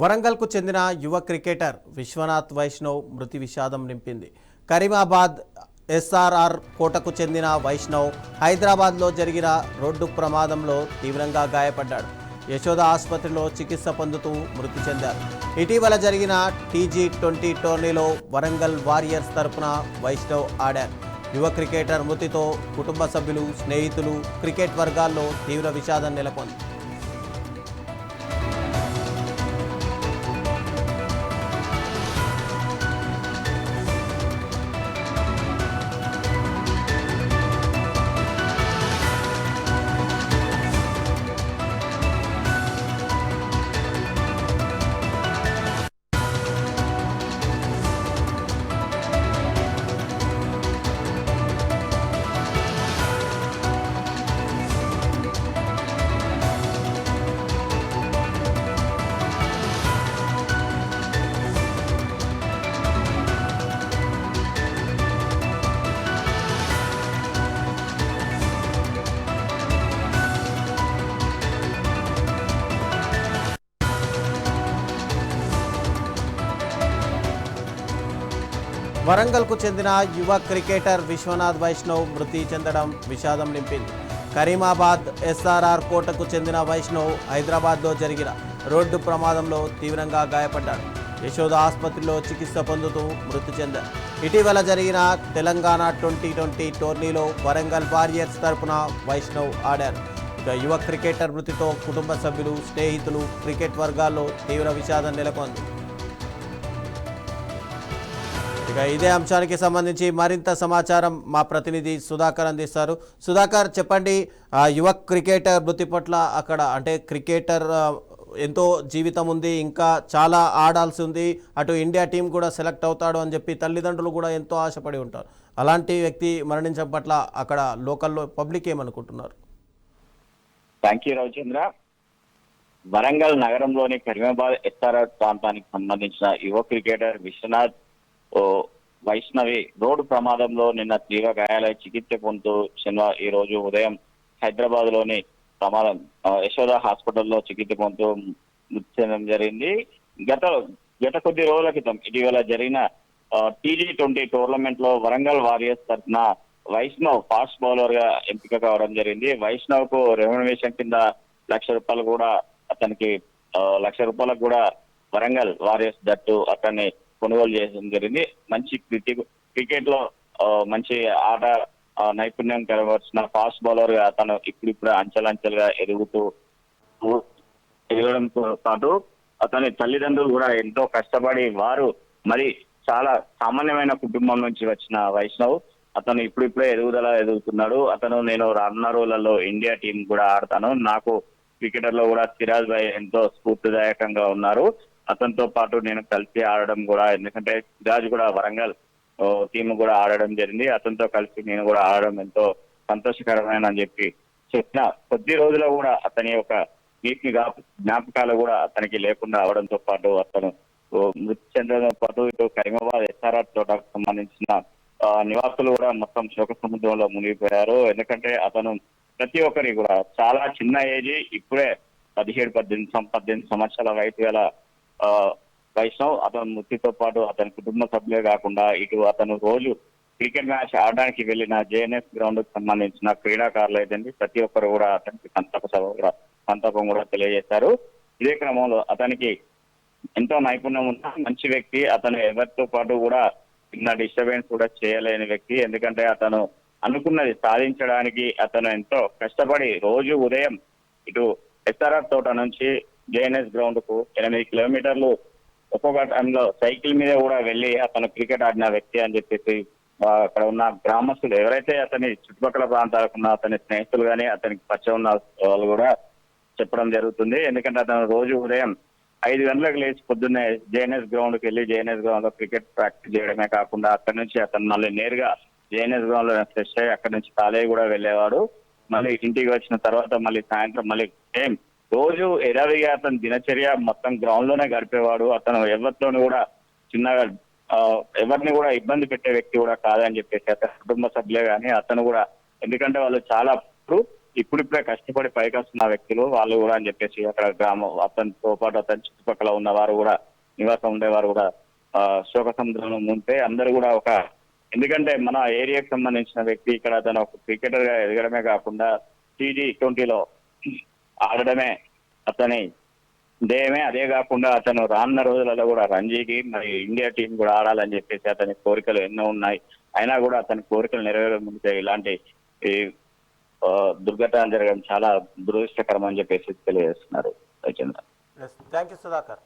వరంగల్కు చెందిన యువ క్రికెటర్ విశ్వనాథ్ వైష్ణవ్ మృతి విషాదం నింపింది. కరీమాబాద్ ఎస్ఆర్ఆర్ కోటకు చెందిన వైష్ణవ్ హైదరాబాద్లో జరిగిన రోడ్డు ప్రమాదంలో తీవ్రంగా గాయపడ్డాడు. యశోద ఆసుపత్రిలో చికిత్స పొందుతూ మృతి చెందారు. ఇటీవల జరిగిన T20 టోర్నీలో వరంగల్ వారియర్స్ తరపున వైష్ణవ్ ఆడారు. యువ క్రికెటర్ మృతితో కుటుంబ సభ్యులు, స్నేహితులు, క్రికెట్ వర్గాల్లో తీవ్ర విషాదం నెలకొంది. వరంగల్కు చెందిన యువ క్రికెటర్ విశ్వనాథ్ వైష్ణవ్ మృతి చెందడం విషాదం నింపింది. కరీమాబాద్ ఎస్ఆర్ఆర్ కోటకు చెందిన వైష్ణవ్ హైదరాబాద్లో జరిగిన రోడ్డు ప్రమాదంలో తీవ్రంగా గాయపడ్డాడు. యశోద ఆసుపత్రిలో చికిత్స పొందుతూ మృతి చెందారు. ఇటీవల జరిగిన తెలంగాణ T20 టోర్నీలో వరంగల్ వారియర్స్ తరపున వైష్ణవ్ ఆడారు. ఇక యువ క్రికెటర్ మృతితో కుటుంబ సభ్యులు, స్నేహితులు, క్రికెట్ వర్గాల్లో తీవ్ర విషాదం నెలకొంది. ఇక ఇదే అంశానికి సంబంధించి మరింత సమాచారం మా ప్రతినిధి సుధాకర్ అందిస్తారు. సుధాకర్, చెప్పండి, యువ క్రికెటర్ మృతి పట్ల అక్కడ అంటే క్రికెటర్ ఎంతో జీవితం ఉంది, ఇంకా చాలా ఆడాల్సి ఉంది, అటు ఇండియా టీం కూడా సెలెక్ట్ అవుతాడు అని చెప్పి తల్లిదండ్రులు కూడా ఎంతో ఆశపడి ఉంటారు. అలాంటి వ్యక్తి మరణించడం పట్ల అక్కడ లోకల్లో పబ్లిక్ ఏమనుకుంటున్నారు? Thank you Ravichandra. వరంగల్ నగరంలోని కరీమాబాద్ ఎస్ఆర్ఆర్ ప్రాంతానికి సంబంధించిన యువ క్రికెటర్ విశ్వనాథ్ వైష్ణవి రోడ్డు ప్రమాదంలో నిన్న తీవ్ర గాయాలై చికిత్స పొందుతూ ఈ రోజు ఉదయం హైదరాబాద్ లోని ప్రమాదం యశోద హాస్పిటల్లో చికిత్స పొందుతూ మృతి చెందడం జరిగింది. గత కొద్ది రోజుల క్రితం ఇటీవల జరిగిన T20 టోర్నమెంట్ లో వరంగల్ వారియర్స్ తరఫున వైష్ణవ్ ఫాస్ట్ బౌలర్ గా ఎంపిక కావడం జరిగింది. వైష్ణవ్ కు రెమ్యునరేషన్ కింద ₹1,00,000 కూడా అతనికి ₹1,00,000 కూడా వరంగల్ వారియర్స్ జట్టు అతన్ని కొనుగోలు చేయడం జరిగింది. మంచి క్రికెట్ లో మంచి ఆట నైపుణ్యం కనబరిచిన ఫాస్ట్ బౌలర్ గా అతను ఇప్పుడిప్పుడు అంచెలంచెలుగా ఎదగడంతో పాటు అతని తల్లిదండ్రులు కూడా ఎంతో కష్టపడి వారు మరి చాలా సామాన్యమైన కుటుంబం నుంచి వచ్చిన వైష్ణవ్ అతను ఇప్పుడిప్పుడే ఎదుగుతున్నాడు. నేను రానున్న రోజులలో ఇండియా టీం కూడా ఆడతాను, నాకు క్రికెటర్ లో కూడా సిరాజ్ భాయ్ ఎంతో స్ఫూర్తిదాయకంగా ఉన్నారు, అతనితో పాటు నేను కలిసి ఆడడం కూడా, ఎందుకంటే సిరాజ్ కూడా వరంగల్ టీం కూడా ఆడడం జరిగింది, అతనితో కలిసి నేను కూడా ఆడడం ఎంతో సంతోషకరమైన అని చెప్పి చెప్పిన కొద్ది రోజుల్లో కూడా అతని యొక్క నీటి జ్ఞాపకాలు కూడా అతనికి లేకుండా అవడంతో పాటు అతను మృతి చెందడంతో పాటు ఇటు కరీమాబాద్ ఎస్ఆర్ఆర్ తోటకు సంబంధించిన నివాసులు కూడా మొత్తం శోక సముద్రంలో మునిగిపోయారు. ఎందుకంటే అతను ప్రతి ఒక్కరి కూడా చాలా చిన్న ఏజీ, ఇప్పుడే 17-18 సంవత్సరాల వయసు గల వైష్ణవ్ అతని మృతితో పాటు అతని కుటుంబ సభ్యులే కాకుండా ఇటు అతను రోజు క్రికెట్ మ్యాచ్ ఆడడానికి వెళ్ళిన JNS గ్రౌండ్ కు సంబంధించిన క్రీడాకారులు అయితే ప్రతి ఒక్కరు కూడా అతనికి సంతాపం కూడా తెలియజేశారు. ఇదే క్రమంలో అతనికి ఎంతో నైపుణ్యం ఉన్న మంచి వ్యక్తి, అతను ఎవరితో పాటు కూడా చిన్న డిస్టర్బెన్స్ కూడా చేయలేని వ్యక్తి. ఎందుకంటే అతను అనుకున్నది సాధించడానికి అతను ఎంతో కష్టపడి రోజు ఉదయం ఇటు ఎస్ఆర్ఆర్ తోట నుంచి JNS గ్రౌండ్ కు 8 కిలోమీటర్లు ఒక్కొక్క టైంలో సైకిల్ మీద కూడా వెళ్ళి అతను క్రికెట్ ఆడిన వ్యక్తి అని చెప్పేసి అక్కడ ఉన్న గ్రామస్తులు ఎవరైతే అతని చుట్టుపక్కల ప్రాంతాలకు ఉన్న అతని స్నేహితులు కానీ అతనికి పరిచయం ఉన్న వాళ్ళు కూడా చెప్పడం జరుగుతుంది. ఎందుకంటే అతను రోజు ఉదయం 5 గంటలకు లేచి పొద్దున్నే JNS గ్రౌండ్ కి వెళ్ళి JNS గ్రౌండ్ లో క్రికెట్ ప్రాక్టీస్ చేయడమే కాకుండా అక్కడి నుంచి అతను మళ్ళీ నేరుగా JNS గ్రౌండ్ లో ఫ్రెష్ అయ్యి అక్కడి నుంచి కాలేజీ కూడా వెళ్ళేవాడు. మళ్ళీ ఇంటికి వచ్చిన తర్వాత మళ్ళీ సాయంత్రం మళ్ళీ సేమ్ రోజు ఎడావిగా అతని దినచర్య మొత్తం గ్రౌండ్ లోనే గడిపేవాడు. అతను ఎవరితోనూ కూడా చిన్నగా ఎవరిని కూడా ఇబ్బంది పెట్టే వ్యక్తి కూడా కాదని చెప్పేసి అతని కుటుంబ సభ్యులే కానీ అతను కూడా, ఎందుకంటే వాళ్ళు చాలా ఇప్పుడిప్పుడే కష్టపడి పైకి వస్తున్న వ్యక్తులు వాళ్ళు కూడా అని చెప్పేసి అక్కడ గ్రామం అతనితో పాటు అతని చుట్టుపక్కల ఉన్న వారు కూడా నివాసం ఉండేవారు కూడా శోక సముద్రంలో ఉంటే అందరూ కూడా ఎందుకంటే మన ఏరియాకి సంబంధించిన వ్యక్తి ఇక్కడ అతను ఒక క్రికెటర్ గా ఎదగడమే కాకుండా T20లో ఆడడమే అతని ధ్యేయమే. అదే కాకుండా అతను రానున్న రోజులలో కూడా రంజీకి మరి ఇండియా టీం కూడా ఆడాలని చెప్పేసి అతని కోరికలు ఎన్నో ఉన్నాయి. అయినా కూడా అతని కోరికలు నెరవేరే ముందే ఇలాంటి ఈ దుర్ఘటన జరగడం చాలా దురదృష్టకరం అని చెప్పేసి తెలియజేస్తున్నారు రవిచంద్ర. Thank you Sudhakar.